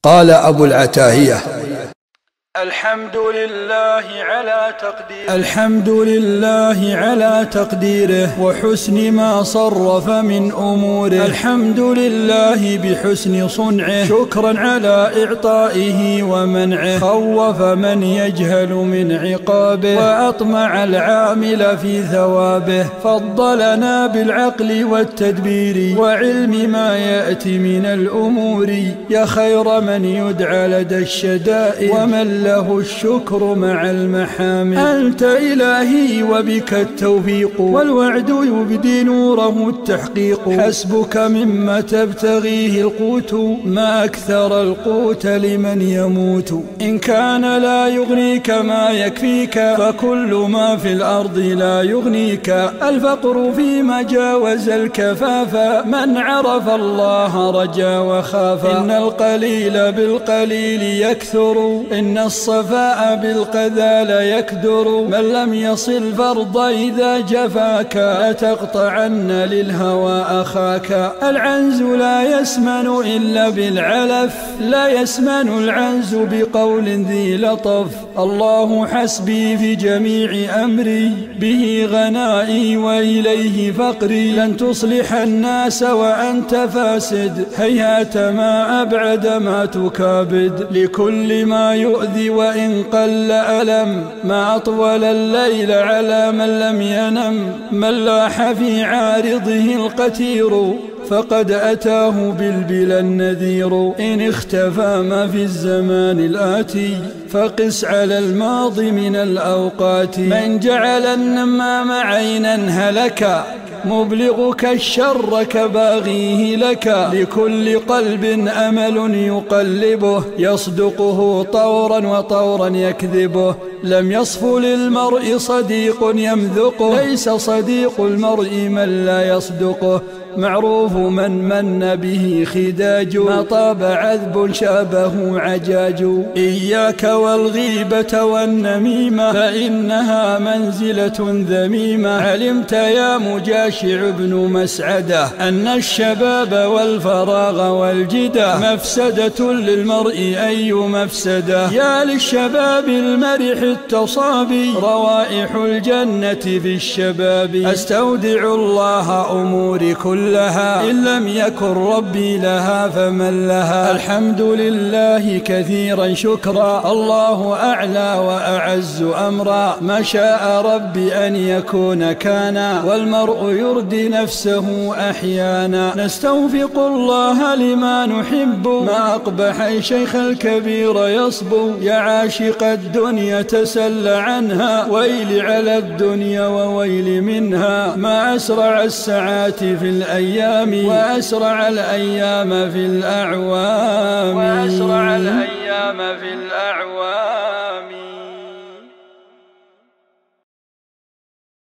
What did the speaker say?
قال أبو العتاهية: الحمد لله على تقديره وحسن ما صرف من أموره. الحمد لله بحسن صنعه، شكرا على إعطائه ومنعه. خوف من يجهل من عقابه وأطمع العامل في ثوابه. فضلنا بالعقل والتدبير وعلم ما يأتي من الأمور. يا خير من يدعى لدى الشدائد ومن له الشكر مع المحامد. أنت إلهي وبك التوفيق، والوعد يبدي نوره التحقيق. حسبك مما تبتغيه القوت، ما أكثر القوت لمن يموت. إن كان لا يغنيك ما يكفيك، فكل ما في الأرض لا يغنيك. الفقر فيما جاوز الكفاف، من عرف الله رجا وخاف. إن القليل بالقليل يكثر، إن الصفاء بالقذى لا يكدر. من لم يصل فرض إذا جفاك، لتقطعن للهوى أخاك. العنز لا يسمن إلا بالعلف، لا يسمن العنز بقول ذي لطف. الله حسبي في جميع أمري، به غنائي وإليه فقري. لن تصلح الناس وأنت فاسد، هيهات ما أبعد ما تكابد. لكل ما يؤذي وإن قل ألم، ما أطول الليل على من لم ينم. من لاح في عارضه القتير، فقد أتاه بالبلا النذير. إن اختفى ما في الزمان الآتي، فقس على الماضي من الأوقات. من جعل النمام عينا هلكا، مبلغك الشر كباغيه لك. لكل قلب أمل يقلبه، يصدقه طورا وطورا يكذبه. لم يصف للمرء صديق يمذقه، ليس صديق المرء من لا يصدقه. معروف من به خداج، ما طاب عذب شابه عجاج. إياك والغيبة والنميمة، فإنها منزلة ذميمة. علمت يا مجاشع بن مسعدة، أن الشباب والفراغ والجدة مفسدة للمرء أي مفسدة. يا للشباب المرح التصابي، روائح الجنة في الشباب. أستودع الله أموري كلها، إن لم يكن ربي لها فمن لها. الحمد لله كثيرا شكرا، الله أعلى وأعز أمرا. ما شاء ربي أن يكون كان، والمرء يردي نفسه أحيانا. نستوفق الله لما نحب، ما أقبح الشيخ الكبير يصبو. يا عاشق الدنيا تسل عنها، ويل على الدنيا وويل منها. ما أسرع الساعات في الأيام، وأسرع الأيام في الأعوام.